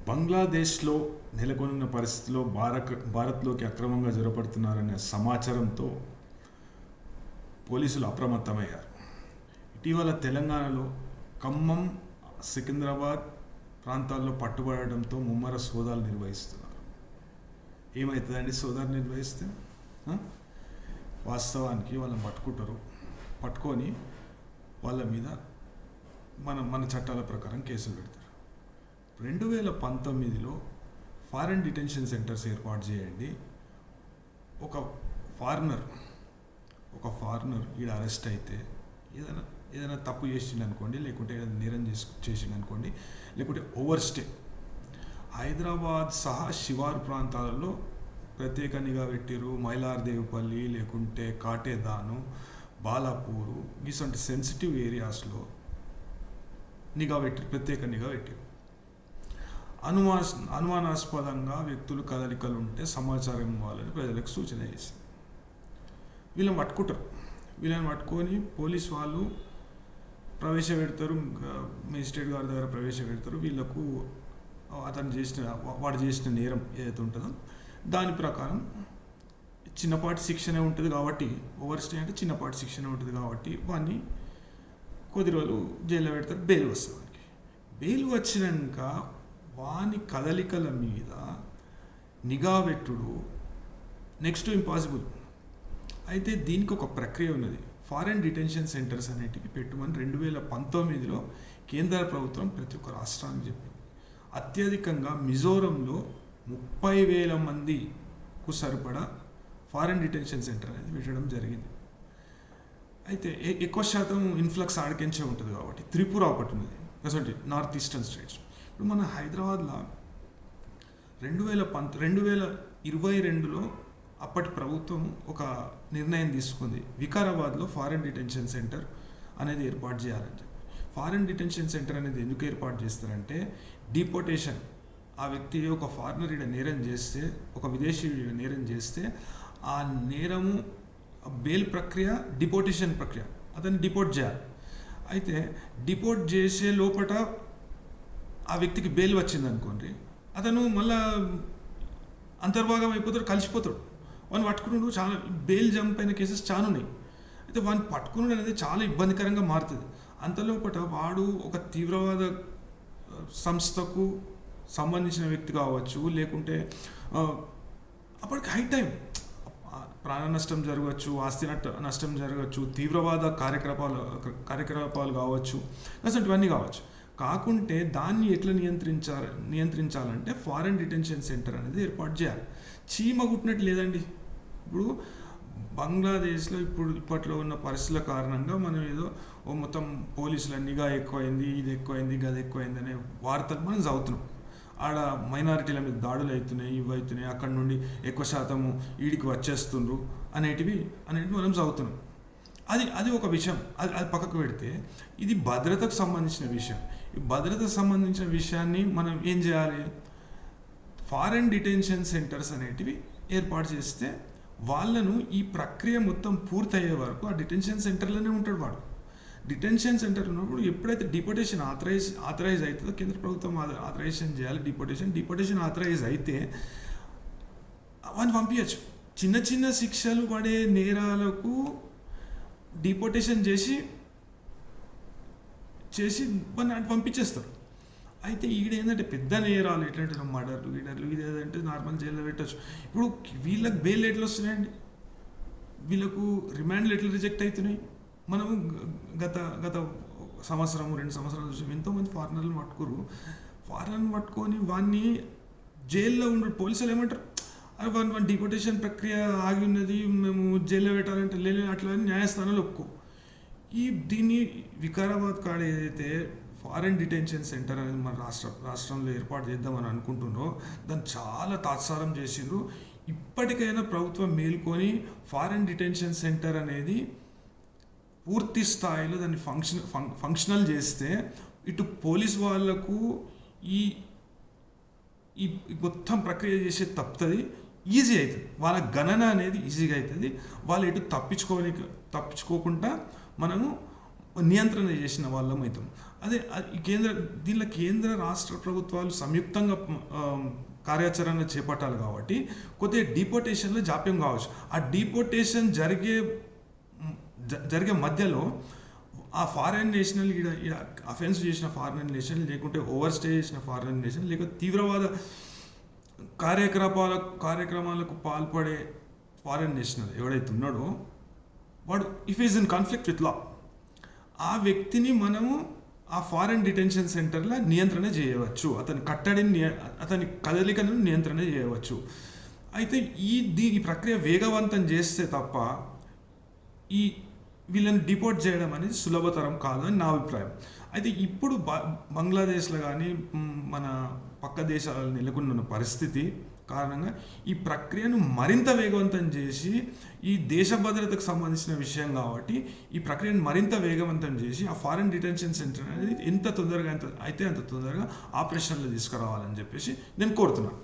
బంగ్లాదేశ్లో నెలకొన్న పరిస్థితిలో భారత్లోకి అక్రమంగా జొరపడుతున్నారనే సమాచారంతో పోలీసులు అప్రమత్తమయ్యారు. ఇటీవల తెలంగాణలో ఖమ్మం, సికింద్రాబాద్ ప్రాంతాల్లో పట్టుబడడంతో ముమ్మర సోదాలు నిర్వహిస్తున్నారు. ఏమవుతుందండి సోదాలు నిర్వహిస్తే? వాస్తవానికి వాళ్ళని పట్టుకొని వాళ్ళ మీద మన చట్టాల ప్రకారం కేసులు పెడతారు. 2019లో ఫారెన్ డిటెన్షన్ సెంటర్స్ ఏర్పాటు చేయండి. ఒక ఫారినర్ ఈడ అరెస్ట్ అయితే ఏదైనా తప్పు చేసిండు అనుకోండి, లేకుంటే ఏదైనా నేరం చేసిండు అనుకోండి, లేకుంటే ఓవర్ స్టే, హైదరాబాద్ సహా శివారు ప్రాంతాలలో ప్రత్యేక నిఘా పెట్టిరు. మైలార్దేవిపల్లి, లేకుంటే కాటేదాను, బాలాపూరు, ఇటువంటి సెన్సిటివ్ ఏరియాస్లో ప్రత్యేక నిఘా పెట్టిరు. అనుమానాస్పదంగా వ్యక్తులు కదలికలు ఉంటే సమాచారం ఇవ్వాలని ప్రజలకు సూచన చేసింది. వీళ్ళని పట్టుకొని పోలీస్ వాళ్ళు ప్రవేశపెడతారు, మేజిస్ట్రేట్ గారి దగ్గర ప్రవేశపెడతారు. వీళ్ళకు వాడు చేసిన నేరం ఏదైతే ఉంటుందో దాని ప్రకారం చిన్నపాటి శిక్షనే ఉంటుంది కాబట్టి, ఓవర్ స్టే అంటే చిన్నపాటి శిక్షనే ఉంటుంది కాబట్టి వాడిని కొద్ది రోజులు జైల్లో పెడతారు. బెయిల్ వస్తుంది. బెయిల్ వచ్చినాక వాని కదలికల మీద నిఘా పెట్టుడు నెక్స్ట్ ఇంపాసిబుల్. అయితే దీనికి ఒక ప్రక్రియ ఉన్నది. ఫారెన్ డిటెన్షన్ సెంటర్స్ అనేటివి పెట్టుమని 2019లో కేంద్ర ప్రభుత్వం ప్రతి ఒక్క రాష్ట్రానికి చెప్పింది. అత్యధికంగా మిజోరంలో 30,000 మందికు సరిపడా ఫారెన్ డిటెన్షన్ సెంటర్ అనేది పెట్టడం జరిగింది. అయితే ఎక్కువ శాతం ఇన్ఫ్లక్స్ ఆడికించే ఉంటుంది కాబట్టి త్రిపుర ఒకటి ఉన్నది, అసలు నార్త్ ఈస్టర్న్ స్టేట్స్. ఇప్పుడు మన హైదరాబాద్లో 2022లో అప్పటి ప్రభుత్వం ఒక నిర్ణయం తీసుకుంది. వికారాబాద్లో ఫారెన్ డిటెన్షన్ సెంటర్ అనేది ఏర్పాటు చేయాలని చెప్పి. ఫారెన్ డిటెన్షన్ సెంటర్ అనేది ఎందుకు ఏర్పాటు చేస్తారంటే, డిపోటేషన్, ఆ వ్యక్తి ఒక ఫారినర్ ఈడ నేరం చేస్తే, ఒక విదేశీ నేరం చేస్తే ఆ నేరము బెయిల్ ప్రక్రియ, డిపోటేషన్ ప్రక్రియ, అతన్ని డిపోర్ట్ చేయాలి. అయితే డిపోర్ట్ చేసే లోపల ఆ వ్యక్తికి బెయిల్ వచ్చింది అనుకోండి, అతను మళ్ళా అంతర్భాగం అయిపోతాడు, కలిసిపోతాడు. వాడిని పట్టుకున్నాడు. చాలా బెయిల్ జంప్ అయిన కేసెస్ చాలా ఉన్నాయి. అయితే వాడిని పట్టుకున్నాడు అనేది చాలా ఇబ్బందికరంగా మారుతుంది. అంతలోపట వాడు ఒక తీవ్రవాద సంస్థకు సంబంధించిన వ్యక్తి కావచ్చు, లేకుంటే అప్పటికి హై టైం ప్రాణ నష్టం జరగవచ్చు, ఆస్తి నష్టం జరగవచ్చు, తీవ్రవాద కార్యకలాపాలు కావచ్చు, అసలు కావచ్చు. కాకుంటే దాన్ని ఎట్లా నియంత్రించాలంటే ఫారెన్ డిటెన్షన్ సెంటర్ అనేది ఏర్పాటు చేయాలి. చీమ కుట్టినట్టు లేదండి. ఇప్పుడు బంగ్లాదేశ్లో ఇప్పట్లో ఉన్న పరిస్థితుల కారణంగా మనం ఏదో మొత్తం పోలీసుల నిఘా ఎక్కువైంది, ఇది ఎక్కువైంది, గది ఎక్కువైంది అనే వార్తలు మనం చదువుతున్నాం. ఆడ మైనారిటీల మీద దాడులు అవుతున్నాయి, ఇవి అవుతున్నాయి, అక్కడ నుండి ఎక్కువ శాతము ఈడికి వచ్చేస్తుండ్రు అనేటివి మనం చదువుతున్నాం. అది ఒక విషయం. అది పక్కకు పెడితే ఇది భద్రతకు సంబంధించిన విషయం. ఈ భద్రతకు సంబంధించిన విషయాన్ని మనం ఏం చేయాలి? ఫారెన్ డిటెన్షన్ సెంటర్స్ అనేటివి ఏర్పాటు చేస్తే వాళ్ళను ఈ ప్రక్రియ మొత్తం పూర్తయ్యే వరకు ఆ డిటెన్షన్ సెంటర్లోనే ఉంటాడు వాడు. డిటెన్షన్ సెంటర్ ఉన్నప్పుడు ఎప్పుడైతే డిపోటేషన్ ఆథరైజ్ అవుతుందో, కేంద్ర ప్రభుత్వం ఆథరైజేషన్ చేయాలి డిపోటేషన్ ఆథరైజ్ అయితే వాడిని పంపించచ్చు. చిన్న శిక్షలు పడే నేరాలకు డిపోటేషన్ చేసి వాడిని పంపించేస్తారు. అయితే ఈడేంటంటే పెద్ద నేరాలు ఎట్లాంటి మర్డర్లు ఇది ఏదంటే నార్మల్ జైల్లో పెట్టచ్చు. ఇప్పుడు వీళ్ళకి బెయిల్ ఎట్లా వస్తున్నాయండి? వీళ్ళకు రిమాండ్లు ఎట్లా రిజెక్ట్ అవుతున్నాయి? మనము గత సంవత్సరం 2 సంవత్సరాలు చూసాం. ఎంతోమంది ఫారినర్లు పట్టుకొని వాడిని జైల్లో ఉండడు. పోలీసులు ఏమంటారు, అది వాడి డిపోటేషన్ ప్రక్రియ ఆగి ఉన్నది, మేము జైల్లో పెట్టాలంటే లేదు, అట్లా న్యాయస్థానాలు ఒప్పుకో. దీన్ని వికారాబాద్ కాడ ఏదైతే ఫారెన్ డిటెన్షన్ సెంటర్ అనేది మన రాష్ట్రంలో ఏర్పాటు చేద్దామని అనుకుంటున్నారో దాన్ని చాలా తాత్సారం చేసిండ్రు. ఇప్పటికైనా ప్రభుత్వం మేల్కొని ఫారెన్ డిటెన్షన్ సెంటర్ అనేది పూర్తి స్థాయిలో దాన్ని ఫంక్షనల్ చేస్తే ఇటు పోలీస్ వాళ్లకు ఈ మొత్తం ప్రక్రియ చేసే తప్పుతుంది, ఈజీ అవుతుంది. వాళ్ళ గణన అనేది ఈజీగా అవుతుంది. వాళ్ళు ఎటు తప్పించుకోకుండా మనము నియంత్రణ చేసిన వాళ్ళం అవుతాం. అదే ఈ దీనిలో కేంద్ర రాష్ట్ర ప్రభుత్వాలు సంయుక్తంగా కార్యాచరణ చేపట్టాలి కాబట్టి కొద్దిగా డిపోటేషన్లో జాప్యం కావచ్చు. ఆ డిపోటేషన్ జరిగే మధ్యలో ఆ ఫారెన్ నేషనల్ ఈడ అఫెన్స్ చేసిన ఫారెన్ నేషనల్, లేకుంటే ఓవర్ స్టే చేసిన ఫారెన్ నేషనల్, లేకపోతే తీవ్రవాద కార్యక్రమాలకు పాల్పడే ఫారెన్ నేషనల్ ఎవడైతే ఉన్నాడో వాడు if is in conflict with law, ఆ వ్యక్తిని మనము ఆ ఫారెన్ డిటెన్షన్ సెంటర్లో నియంత్రణ చేయవచ్చు, అతని కదలికను నియంత్రణ చేయవచ్చు. అయితే ఈ ప్రక్రియ వేగవంతం చేస్తే తప్ప వీళ్ళని డిపోర్ట్ చేయడం అనేది సులభతరం కాదు అని నా అభిప్రాయం. అయితే ఇప్పుడు బంగ్లాదేశ్లో కానీ మన పక్క దేశాలలో నెలకొన్న పరిస్థితి కారణంగా ఈ ప్రక్రియను మరింత వేగవంతం చేసి, ఈ దేశ భద్రతకు సంబంధించిన విషయం కాబట్టి ఈ ప్రక్రియను మరింత వేగవంతం చేసి ఆ ఫారెన్ డిటెన్షన్ సెంటర్ అనేది ఎంత తొందరగా అంత తొందరగా ఆపరేషన్లో తీసుకురావాలని చెప్పేసి నేను కోరుతున్నాను.